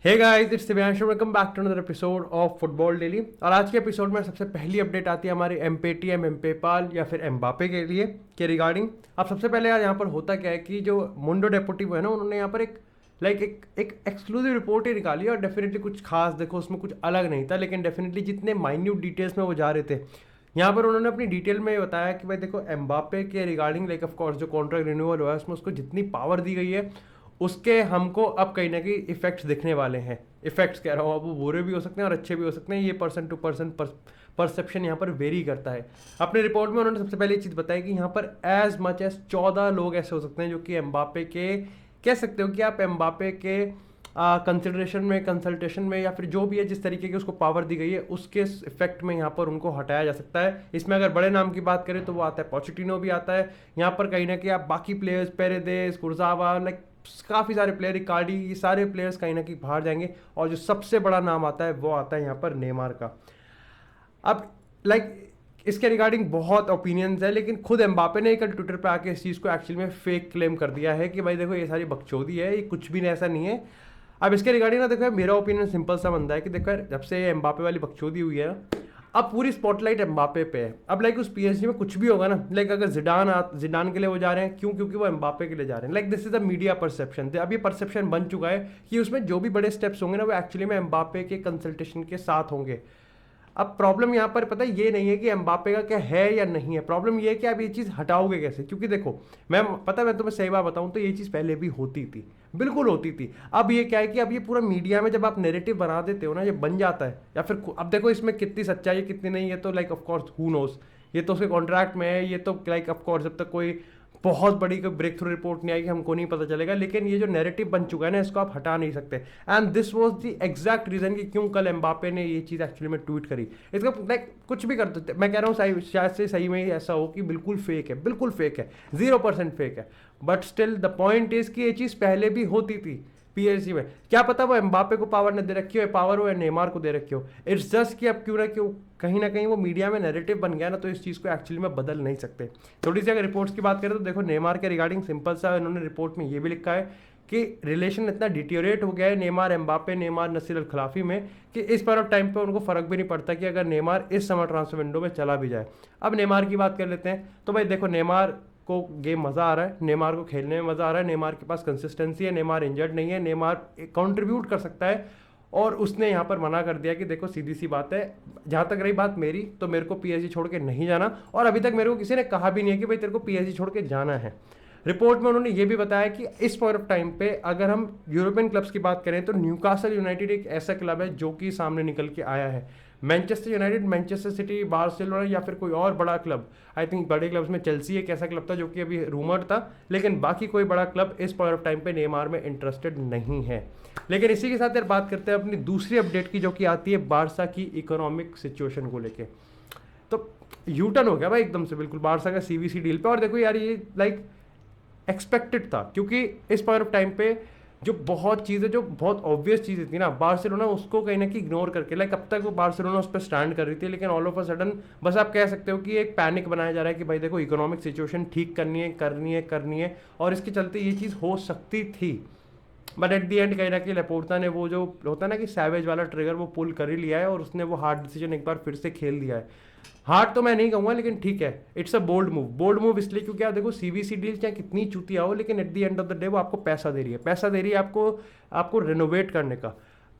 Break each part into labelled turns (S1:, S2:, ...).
S1: Hey guys, it's Divyansh, welcome back to another episode of football daily. और आज के episode में सबसे पहली अपडेट आती है हमारे एमपेटीएम, एम्पेपाल या फिर एम्बापे के लिए के रिगार्डिंग। अब सबसे पहले यार यहाँ पर होता क्या है कि जो मुंडो डेपोटिवो है ना, उन्होंने यहाँ पर एक एक्सक्लूसिव रिपोर्ट ही निकाली और डेफिनेटली कुछ खास देखो उसमें कुछ अलग नहीं था, लेकिन डेफिनेटली जितने माइन्यूट डिटेल्स में वो जा रहे थे यहाँ पर उन्होंने अपनी डिटेल में बताया कि भाई देखो एम्बापे के रिगार्डिंग लाइक ऑफ कोर्स जो कॉन्ट्रैक्ट रिन्यूअल हुआ है उसमें उसको जितनी पावर दी गई है उसके हमको अब कहीं ना कहीं इफेक्ट्स दिखने वाले हैं। इफेक्ट्स कह रहा हूँ, अब वो बुरे भी हो सकते हैं और अच्छे भी हो सकते हैं। ये पर्सन टू पर्सन परसेप्शन यहाँ पर वेरी करता है। अपने रिपोर्ट में उन्होंने सबसे पहले ये चीज़ बताई कि यहाँ पर एज मच एज 14 लोग ऐसे हो सकते हैं जो कि एम्बापे के कह सकते हो कि आप एम्बापे के कंसिडरेशन में, कंसल्टेशन में या फिर जो भी है जिस तरीके की उसको पावर दी गई है उसके इफेक्ट में यहाँ पर उनको हटाया जा सकता है। इसमें अगर बड़े नाम की बात करें तो वो आता है पोचेटिनो भी आता है यहाँ पर। कहीं ना कहीं आप बाकी प्लेयर्स पेरेदेस, कुर्जावा, लाइक काफ़ी सारे प्लेयर, इकार्डी, ये सारे प्लेयर्स कहीं ना कहीं बाहर जाएंगे। और जो सबसे बड़ा नाम आता है वो आता है यहाँ पर नेमार का। अब लाइक इसके रिगार्डिंग बहुत ओपिनियंस है, लेकिन खुद एम्बापे ने कल ट्विटर पे आके इस चीज़ को एक्चुअली में फेक क्लेम कर दिया है कि भाई देखो ये सारी बकचोदी है, ये कुछ भी ऐसा नहीं है। अब इसके रिगार्डिंग ना देखो मेरा ओपिनियन सिंपल सा बनता है कि देखो जब से ये एम्बापे वाली बकचोदी हुई है ना, अब पूरी स्पॉटलाइट एम्बापे पे है। अब लाइक उस पीएसजी में कुछ भी होगा ना, लाइक अगर जिडान के लिए वो जा रहे हैं, क्यों? क्योंकि वो एम्बापे के लिए जा रहे हैं। Like this is the media perception. अब ये परसेप्शन बन चुका है कि उसमें जो भी बड़े स्टेप्स होंगे ना वो एक्चुअली में एम्बापे के कंसल्टेशन के साथ होंगे। अब प्रॉब्लम यहाँ पर पता है ये नहीं है कि एम्बापे का क्या है या नहीं है, प्रॉब्लम ये है कि आप ये चीज़ हटाओगे कैसे। क्योंकि देखो मैं तुम्हें सही बात बताऊँ तो ये चीज़ पहले भी होती थी, बिल्कुल होती थी। अब ये क्या है कि अब ये पूरा मीडिया में जब आप नैरेटिव बना देते हो ना, ये बन जाता है। या फिर अब देखो इसमें कितनी सच्चाई है कितनी नहीं है तो like of course who knows, ये तो उसके कॉन्ट्रैक्ट में है। ये तो लाइक ऑफ कोर्स जब तक कोई बहुत बड़ी कोई ब्रेक थ्रू रिपोर्ट नहीं आएगी हमको नहीं पता चलेगा। लेकिन ये जो नैरेटिव बन चुका है ना, इसको आप हटा नहीं सकते। And this was the exact reason कि क्यों कल एम्बापे ने ये चीज़ एक्चुअली में ट्वीट करी। इसका लाइक कुछ भी कर देते, मैं कह रहा हूँ शायद से सही में ही ऐसा हो कि बिल्कुल फेक है, बिल्कुल फेक है, 0% फेक है। But still the point is कि ये चीज़ पहले भी होती थी पीएसजी में। क्या पता वो एम्बापे को पावर न दे रखी हो, पावर हो या नेमार को दे रखी हो। इट्स जस्ट कि अब क्यों ना क्यों कहीं ना कहीं वो मीडिया में नैरेटिव बन गया ना, तो इस चीज़ को एक्चुअली में बदल नहीं सकते। थोड़ी सी अगर रिपोर्ट्स की बात करें तो देखो नेमार के रिगार्डिंग सिंपल सा इन्होंने रिपोर्ट में ये भी लिखा है कि रिलेशन इतना डिटीरियोरेट हो गया है नेमार एम्बापे, नेमार नसीर अल खिलाफी में, कि इस पर ऑफ टाइम पे उनको फर्क भी नहीं पड़ता कि अगर नेमार इस समर ट्रांसफर विंडो में चला भी जाए। अब नेमार की बात कर लेते हैं तो भाई देखो नेमार को गेम मज़ा आ रहा है, नेमार को खेलने में मज़ा आ रहा है, नेमार के पास कंसिस्टेंसी है, नेमार इंजर्ड नहीं है, नेमार कंट्रीब्यूट कर सकता है। और उसने यहाँ पर मना कर दिया कि देखो सीधी सी बात है, जहाँ तक रही बात मेरी तो मेरे को पीएसजी छोड़ के नहीं जाना। और अभी तक मेरे को किसी ने कहा भी नहीं है कि भाई तेरे को पीएसजी छोड़ के जाना है। रिपोर्ट में उन्होंने ये भी बताया कि इस पॉइंट ऑफ टाइम पे अगर हम यूरोपियन क्लब्स की बात करें तो न्यूकासल यूनाइटेड एक ऐसा क्लब है जो कि सामने निकल के आया है। Manchester United, Manchester city, Barcelona या फिर कोई और बड़ा क्लब, आई थिंक बड़े क्लब्स में चेल्सी एक ऐसा क्लब था जो कि अभी रूमर्ड था, लेकिन बाकी कोई बड़ा क्लब इस पॉइंट ऑफ टाइम पे नेमार में इंटरेस्टेड नहीं है। लेकिन इसी के साथ यार बात करते हैं अपनी दूसरी अपडेट की, जो कि आती है बारसा की इकोनॉमिक सिचुएशन को लेके। तो यूटर्न हो गया भाई एकदम से बिल्कुल बारसा का सीवीसी डील पे। और देखो यार ये लाइक एक्सपेक्टेड था, क्योंकि इस पॉइंट ऑफ टाइम पे जो बहुत चीज़ें, जो बहुत ऑब्वियस चीज़ें थी ना, बार्सिलोना उसको कहीं ना कहीं इग्नोर करके, लाइक अब तक वो बार्सिलोना उस पर स्टैंड कर रही थी, लेकिन ऑल ऑफ अ सडन बस आप कह सकते हो कि एक पैनिक बनाया जा रहा है कि भाई देखो इकोनॉमिक सिचुएशन ठीक करनी है, करनी है, करनी है। और इसके चलते ये चीज़ हो सकती थी, बट एट दी एंड कहीं ना कहीं लेपोर्टा ने वो जो होता है ना कि सैवेज वाला ट्रिगर वो पुल कर ही लिया है और उसने वो हार्ड डिसीजन एक बार फिर से खेल दिया है। हार्ड तो मैं नहीं कहूँगा, लेकिन ठीक है, it's a bold move. Bold move इसलिए क्योंकि आप देखो सीवीसी डील चाहे कितनी चूतिया हो, लेकिन at the end of the day वो आपको पैसा दे रही है, पैसा दे रही है आपको रेनोवेट करने का।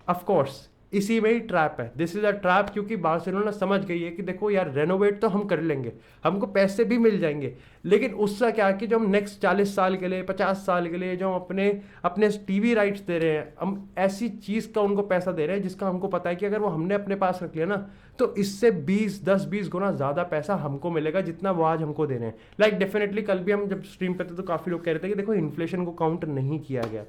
S1: ऑफकोर्स इसी में ही ट्रैप है, दिस इज अ ट्रैप, क्योंकि बार्सिलोना समझ गई है कि देखो यार रेनोवेट तो हम कर लेंगे, हमको पैसे भी मिल जाएंगे, लेकिन उससे क्या कि जो हम नेक्स्ट 40 साल के लिए, 50 साल के लिए जो हम अपने अपने टीवी राइट्स दे रहे हैं, हम ऐसी चीज़ का उनको पैसा दे रहे हैं जिसका हमको पता है कि अगर वो हमने अपने पास रख लिया ना तो इससे 10-20 गुना ज़्यादा पैसा हमको मिलेगा जितना वो आज हमको दे रहे हैं। लाइक डेफिनेटली कल भी हम जब स्ट्रीम पे थे तो काफ़ी लोग कह रहे थे कि देखो इन्फ्लेशन को काउंट नहीं किया गया।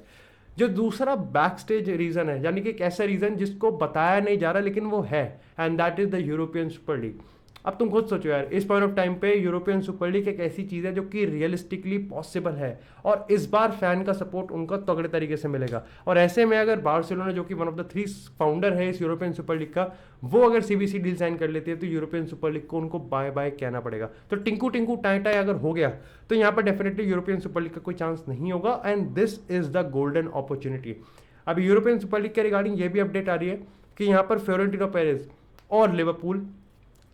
S1: जो दूसरा बैक स्टेज रीजन है, यानी कि एक ऐसा रीजन जिसको बताया नहीं जा रहा लेकिन वो है, and that is the European super league. अब तुम खुद सोचो यार, इस पॉइंट ऑफ टाइम पे यूरोपियन सुपर लीग एक ऐसी चीज़ है जो कि रियलिस्टिकली पॉसिबल है, और इस बार फैन का सपोर्ट उनका तगड़े तरीके से मिलेगा। और ऐसे में अगर बार्सिलोना जो कि वन ऑफ द 3 फाउंडर है इस यूरोपियन सुपर लीग का, वो अगर सीबीसी डील साइन कर लेती है तो यूरोपियन सुपर लीग को उनको बाय बाय कहना पड़ेगा। तो टिंकू टिंकू टाई टाई अगर हो गया तो यहाँ पर डेफिनेटली यूरोपियन सुपर लीग का कोई चांस नहीं होगा, and this is the golden opportunity. अभी यूरोपियन सुपर लीग के रिगार्डिंग ये भी अपडेट आ रही है कि यहाँ पर फ्लोरेंटिनो पेरेज और लिवरपूल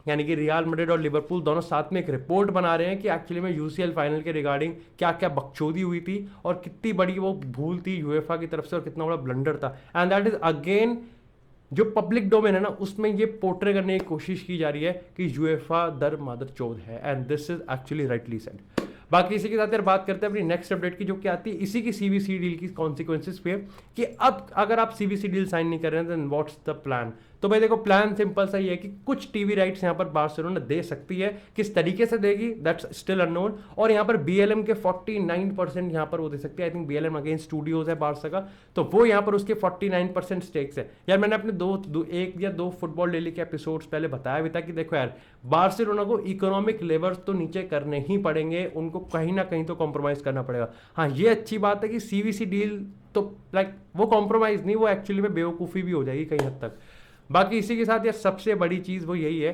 S1: यानी कि रियल मैड्रिड और लिवरपूल दोनों साथ में एक रिपोर्ट बना रहे हैं कि एक्चुअली में यूसीएल फाइनल के रिगार्डिंग क्या क्या बकचोदी हुई थी और कितनी बड़ी वो भूल थी यूएफए की तरफ से और कितना बड़ा ब्लंडर था। एंड दैट इज अगेन जो पब्लिक डोमेन है ना उसमें ये पोर्ट्रे करने की कोशिश की जा रही है कि यूएफा दर मादर चौध है, and this is actually rightly said. बाकी इसी के साथ यार बात करते हैं अपनी नेक्स्ट अपडेट की, जो कि आती है इसी की सीवीसी डील की कॉन्सिक्वेंसेज पे कि अब अगर आप सीवीसी डील साइन नहीं कर रहे हैं देन व्हाट्स द प्लान। तो भाई देखो प्लान सिंपल सा ही है कि कुछ टीवी राइट्स यहाँ पर बार्सिलोना दे सकती है, किस तरीके से देगी दैट्स स्टिल अननोन। और यहाँ पर बीएलएम के 49% यहाँ पर वो दे सकती है। I think BLM against studios है बार्सा का, तो वो यहाँ पर उसके 49% स्टेक्स है। यार मैंने अपने एक या दो फुटबॉल डेली के एपिसोड्स पहले बताया भी था कि देखो यार बार्सिलोना को इकोनॉमिक लेवर्स तो नीचे करने ही पड़ेंगे, उनको कहीं ना कहीं तो कॉम्प्रोमाइज करना पड़ेगा। हाँ ये अच्छी बात है कि सीवीसी डील तो लाइक वो कॉम्प्रोमाइज नहीं, वो एक्चुअली में बेवकूफ़ी भी हो जाएगी कहीं हद तक। बाकी इसी के साथ यार सबसे बड़ी चीज़ वो यही है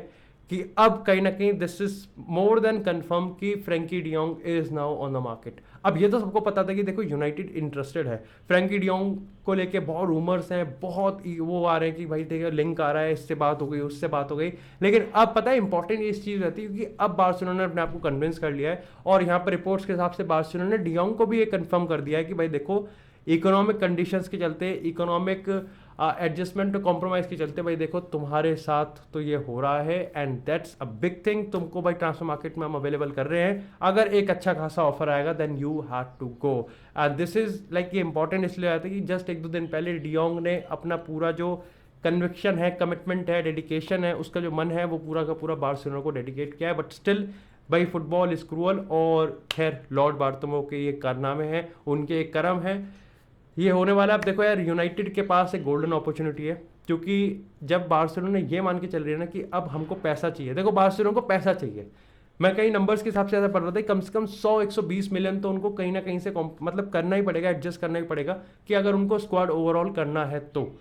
S1: कि अब कहीं ना कहीं this is more than confirm कि Frenkie de Jong is now on the market. अब ये तो सबको पता था कि देखो यूनाइटेड इंटरेस्टेड है फ्रैंकी डियोंग को लेके, बहुत रूमर्स हैं, बहुत वो आ रहे हैं कि भाई देखो लिंक आ रहा है, इससे बात हो गई उससे बात हो गई। लेकिन अब पता है इंपॉर्टेंट इस चीज़ रहती है क्योंकि अब बार्सिलोना ने अपने आप को कन्विंस कर लिया है और यहाँ पर रिपोर्ट्स के हिसाब से बार्सिलोना ने डियोंग को भी ये कंफर्म कर दिया है कि भाई देखो इकोनॉमिक कंडीशंस के चलते, इकोनॉमिक एडजस्टमेंट और कॉम्प्रोमाइज़ के चलते भाई देखो तुम्हारे साथ तो ये हो रहा है, and that's a big thing. तुमको भाई ट्रांसफर मार्केट में हम अवेलेबल कर रहे हैं, अगर एक अच्छा खासा ऑफर आएगा then you have to go. And this is like ये इंपॉर्टेंट इसलिए आता है कि जस्ट एक दो दिन पहले डियोंग ने अपना पूरा जो कन्विक्शन है, कमिटमेंट है, डेडिकेशन है, उसका जो मन है वो पूरा का पूरा बार्सिलोना को डेडिकेट किया है। बट स्टिल भाई फुटबॉल इज क्रूअल, और खैर लॉर्ड बार्टोमो के ये कारनामे हैं, उनके एक कर्म है, ये होने वाला है। अब देखो यार यूनाइटेड के पास एक गोल्डन अपॉर्चुनिटी है, क्योंकि जब बार्सिलोना ये मान के चल रही है ना कि अब हमको पैसा चाहिए, देखो बार्सिलोना को पैसा चाहिए, मैं कई नंबर्स के हिसाब से ऐसा पढ़ रहा था, कम से कम 100-120 मिलियन तो उनको कहीं ना कहीं से मतलब करना ही पड़ेगा, एडजस्ट करना ही पड़ेगा कि अगर उनको स्क्वाड ओवरऑल करना है तो।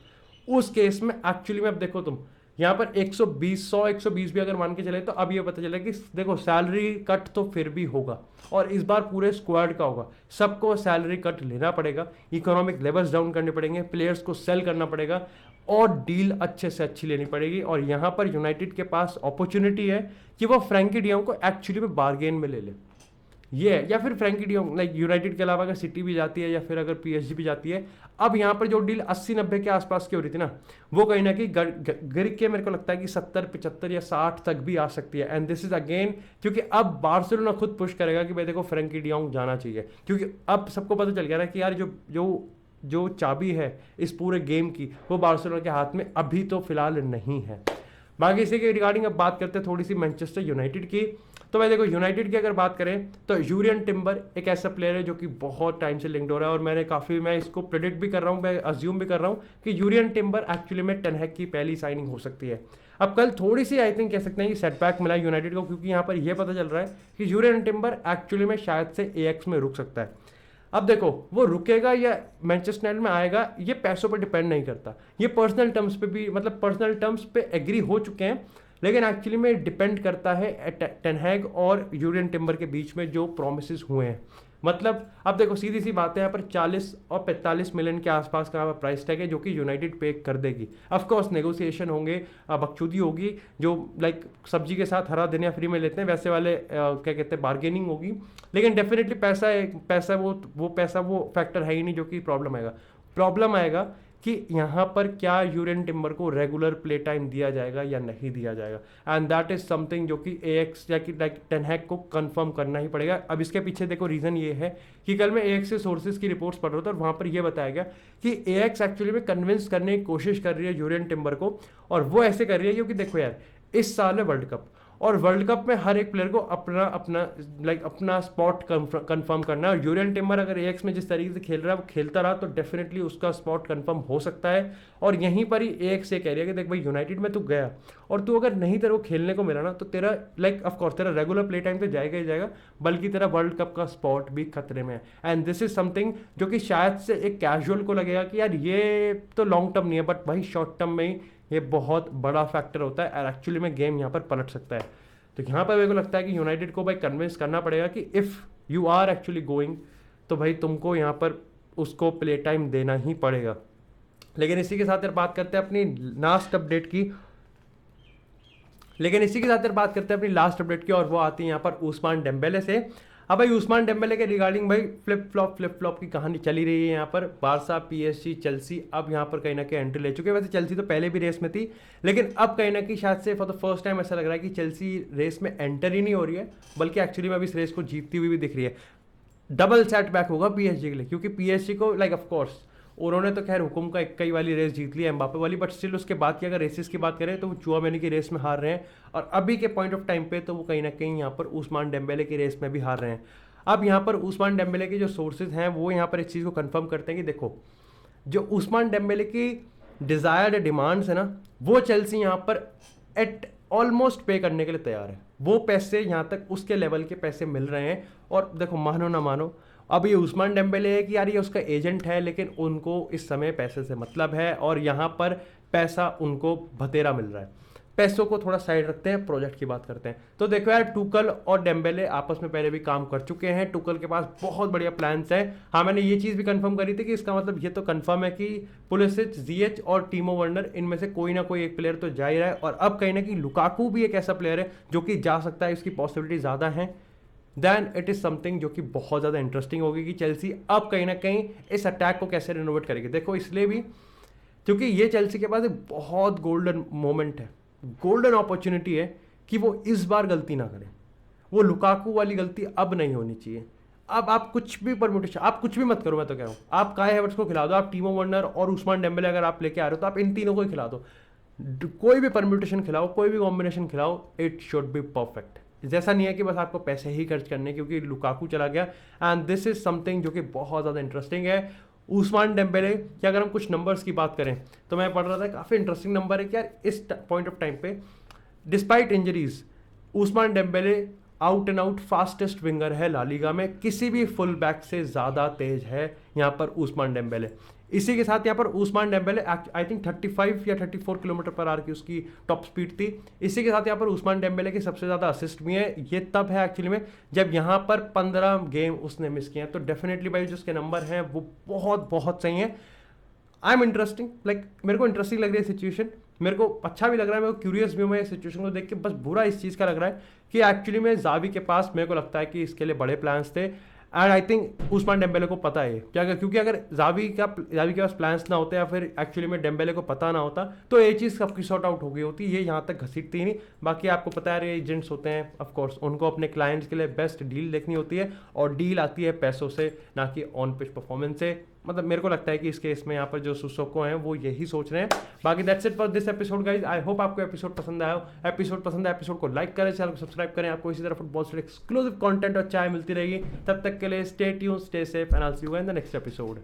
S1: उस केस में एक्चुअली में अब देखो तुम यहाँ पर 120 भी अगर मान के चले तो अब ये पता चला कि देखो सैलरी कट तो फिर भी होगा, और इस बार पूरे स्क्वाड का होगा, सबको सैलरी कट लेना पड़ेगा, इकोनॉमिक लेवल्स डाउन करने पड़ेंगे, प्लेयर्स को सेल करना पड़ेगा और डील अच्छे से अच्छी लेनी पड़ेगी। और यहाँ पर यूनाइटेड के पास अपॉर्चुनिटी है कि वो फ्रैंकी डियोंग को एक्चुअली में बार्गेन में ले ले, ये है, या फिर फ्रैंकी डियोंग लाइक यूनाइटेड के अलावा अगर सिटी भी जाती है या फिर अगर पीएसजी भी जाती है। अब यहाँ पर जो डील 80-90 के आसपास की हो रही थी ना, वो कहीं ना कहीं गिर के मेरे को लगता है कि 70-75 या 60 तक भी आ सकती है। एंड दिस इज अगेन क्योंकि अब बार्सिलोना खुद पुश करेगा कि भाई देखो फ्रैंकी डियोंग जाना चाहिए, क्योंकि अब सबको पता चल गया ना कि यार जो जो जो चाबी है इस पूरे गेम की वो बार्सिलोना के हाथ में अभी तो फिलहाल नहीं है। बाकी इसी के रिगार्डिंग अब बात करते हैं थोड़ी सी मैनचेस्टर यूनाइटेड की। तो भाई देखो यूनाइटेड की अगर बात करें तो यूरियन टिम्बर एक ऐसा प्लेयर है जो कि बहुत टाइम से लिंक्ड हो रहा है, और मैं इसको प्रेडिक्ट भी कर रहा हूँ, मैं अज्यूम भी कर रहा हूँ कि यूरियन टिम्बर एक्चुअली में टेन हैग की पहली साइनिंग हो सकती है। अब कल थोड़ी सी आई थिंक कह सकते हैं कि सेटबैक मिला यूनाइटेड को, क्योंकि यहाँ पर यह पता चल रहा है कि यूरियन टिम्बर एक्चुअली में शायद से एएक्स में रुक सकता है। अब देखो वो रुकेगा या मैनचेस्टर यूनाइटेड में आएगा, ये पैसों पर डिपेंड नहीं करता, ये पर्सनल टर्म्स पे भी, मतलब पर्सनल टर्म्स पे एग्री हो चुके हैं, लेकिन एक्चुअली में डिपेंड करता है टेन हैग और यूरियन टिम्बर के बीच में जो प्रोमिसेस हुए हैं। मतलब अब देखो सीधी सी बात है, यहाँ पर 40 और 45 मिलियन के आसपास का प्राइस टैग है जो कि यूनाइटेड पे कर देगी। ऑफकोर्स नेगोशिएशन होंगे, बकचोदी होगी, जो लाइक सब्जी के साथ हरा धनिया फ्री में लेते हैं वैसे वाले क्या कहते हैं बार्गेनिंग होगी, लेकिन डेफिनेटली पैसा वो फैक्टर है ही नहीं जो कि प्रॉब्लम आएगा कि यहाँ पर क्या यूरियन टिम्बर को रेगुलर प्ले टाइम दिया जाएगा या नहीं दिया जाएगा। एंड दैट इज समथिंग जो कि एएक्स या कि टेन हैग को कंफर्म करना ही पड़ेगा। अब इसके पीछे देखो रीज़न ये है कि कल मैं एएक्स से सोर्सेज की रिपोर्ट्स पढ़ रहा था और वहाँ पर यह बताया गया कि एएक्स एक्चुअली में कन्विंस करने की कोशिश कर रही है यूरियन टिम्बर को, और वो ऐसे कर रही है क्योंकि देखो यार इस साल है वर्ल्ड कप, और वर्ल्ड कप में हर एक प्लेयर को अपना स्पॉट कंफर्म करना है। और यूरियन टिम्बर अगर एएक्स में जिस तरीके से खेल रहा है वो खेलता रहा तो डेफिनेटली उसका स्पॉट कंफर्म हो सकता है। और यहीं पर ही एएक्स से कह रही है कि देख भाई यूनाइटेड में तू गया और तू अगर नहीं तेरे को खेलने को मिला ना तो तेरा ऑफकोर्स तेरा रेगुलर प्ले टाइम तो जाएगा ही जाएगा, बल्कि तेरा वर्ल्ड कप का स्पॉट भी खतरे में है। एंड दिस इज समथिंग जो कि शायद से एक कैजुअल को लगेगा कि यार ये तो लॉन्ग टर्म नहीं है, बट भाई शॉर्ट टर्म में ही ये बहुत बड़ा फैक्टर होता है और एक्चुअली में गेम यहाँ पर पलट सकता है। तो यहाँ पर मेरे को लगता है कि यूनाइटेड को भाई कन्विंस करना पड़ेगा कि if you are actually going तो भाई तुमको यहाँ पर उसको प्ले टाइम देना ही पड़ेगा। लेकिन इसी के साथ यार बात करते हैं अपनी लास्ट अपडेट की लेकिन इसी के साथ यार बात करते हैं अपनी लास्ट अपडेट की, और वो आती है यहाँ पर उस्मान डेम्बेले से। अब भाई उस्मान डेम्बेले के रिगार्डिंग भाई फ्लिप फ्लॉप की कहानी चली रही है यहाँ पर। बारसा, पीएसजी, चेल्सी अब यहाँ पर कहीं ना कहीं एंट्री ले चुके हैं। वैसे चेल्सी तो पहले भी रेस में थी, लेकिन अब कहीं ना कहीं शायद से फॉर द फर्स्ट टाइम ऐसा लग रहा है कि चेल्सी रेस में एंटर ही नहीं हो रही है, बल्कि एक्चुअली में अभी इस रेस को जीतती हुई भी दिख रही है। डबल सेटबैक होगा पीएसजी के लिए, क्योंकि पीएसजी को लाइक ऑफ कोर्स उन्होंने तो खैर हुकुम का इक्कई वाली रेस जीत ली एम्बापे वाली, बट स्टिल उसके बाद की अगर रेसेस की बात करें तो वो चुआमेनी की रेस में हार रहे हैं, और अभी के पॉइंट ऑफ टाइम पे तो वो कहीं ना कहीं यहाँ पर उस्मान डेम्बेले की रेस में भी हार रहे हैं। अब यहाँ पर उस्मान डेम्बेले के जो सोर्सेज हैं वो यहाँ पर इस चीज़ को कंफर्म करते हैं कि देखो, जो उस्मान डेम्बेले की डिज़ायर्ड डिमांड्स है ना, वो चेल्सी यहाँ पर एट ऑलमोस्ट पे करने के लिए तैयार है। वो पैसे यहाँ तक उसके लेवल के पैसे मिल रहे हैं। और देखो, मानो ना मानो, अब ये उस्मान डेम्बेले है कि यार ये उसका एजेंट है, लेकिन उनको इस समय पैसे से मतलब है, और यहाँ पर पैसा उनको भतेरा मिल रहा है। पैसों को थोड़ा साइड रखते हैं, प्रोजेक्ट की बात करते हैं। तो देखो यार, टुकल और डेम्बेले आपस में पहले भी काम कर चुके हैं। टुकल के पास बहुत बढ़िया प्लान्स है। हाँ, मैंने ये चीज़ भी कंफर्म करी थी कि इसका मतलब ये तो कंफर्म है कि पुलिसिच, जीएच और टीमो वर्नर, इनमें से कोई ना कोई एक प्लेयर तो जा ही रहा है। और अब कहीं ना कहीं लुकाकू भी एक ऐसा प्लेयर है जो कि जा सकता है, इसकी पॉसिबिलिटी ज़्यादा है। देन इट इज़ समथिंग जो कि बहुत ज़्यादा इंटरेस्टिंग होगी कि चेल्सी अब कहीं ना कहीं इस अटैक को कैसे रिनोवेट करेगी। देखो, इसलिए भी क्योंकि ये चेल्सी के पास एक बहुत गोल्डन मोमेंट है, गोल्डन अपॉर्चुनिटी है कि वो इस बार गलती ना करें। वो लुकाकू वाली गलती अब नहीं होनी चाहिए। अब आप कुछ भी परम्यूटेशन, आप कुछ भी मत करो, मैं तो कह रहा हूँ, आप काई हैवर्ट्स को खिला दो, आप टीमो वर्नर और उस्मान डेम्बेले अगर आप लेके आ रहे हो तो आप इन तीनों को ही खिला दो। कोई भी परम्यूटेशन खिलाओ, कोई भी कॉम्बिनेशन खिलाओ, इट शुड बी परफेक्ट। जैसा नहीं है कि बस आपको पैसे ही खर्च करने क्योंकि लुकाकू चला गया। एंड दिस इज समथिंग जो कि बहुत ज़्यादा इंटरेस्टिंग है। उस्मान डेम्बेले की अगर हम कुछ नंबर्स की बात करें तो मैं पढ़ रहा था, काफ़ी इंटरेस्टिंग नंबर है कि यार इस पॉइंट ऑफ टाइम पे despite injuries Ousmane Dembele out and out fastest winger है ला लीगा में। किसी भी फुल बैक से ज़्यादा तेज है यहाँ पर उस्मान डेम्बेले। इसी के साथ यहाँ पर उस्मान डेम्बेले आई थिंक 35 या 34 किलोमीटर पर आवर की उसकी टॉप स्पीड थी। इसी के साथ यहाँ पर उस्मान डेम्बेले के सबसे ज़्यादा असिस्ट भी है। ये तब है एक्चुअली में जब यहाँ पर 15 गेम उसने मिस किए हैं। तो डेफिनेटली भाई जो उसके नंबर हैं वो बहुत बहुत सही हैं। आई एम इंटरेस्टिंग, लाइक मेरे को इंटरेस्टिंग लग रही है सिचुएशन, मेरे को अच्छा भी लग रहा है, मेरे को क्यूरियस भी हूँ मैं इस सिचुएशन को देख के। बस बुरा इस चीज़ का लग रहा है कि एक्चुअली में जावी के पास मेरे को लगता है कि इसके लिए बड़े प्लान्स थे। And I think Ousmane Dembele को पता है क्या, क्योंकि अगर जावी के पास प्लान्स ना होते या फिर एक्चुअली में डेम्बेले को पता ना होता तो ये चीज़ सबकी सॉर्ट आउट हो गई होती। ये यहाँ तक घसीटती ही नहीं। बाकी आपको पता है ये एजेंट्स होते हैं, ऑफ कोर्स उनको अपने क्लाइंट्स के लिए बेस्ट डील देखनी होती है, और डील आती है पैसों से, ना कि ऑन पिच परफॉर्मेंस से। मतलब मेरे को लगता है कि इस केस में यहाँ पर जो सुसोको हैं वो यही सोच रहे हैं। बाकी that's it for this episode guys. I hope आपको एपिसोड पसंद आया हो। एपिसोड पसंद आया, एपिसोड को लाइक करें, चैनल को सब्सक्राइब करें। आपको इसी तरह फुटबॉल से एक्सक्लूसिव कंटेंट और चाय मिलती रहेगी। तब तक के लिए stay tuned, stay safe, and I will see you in the next episode.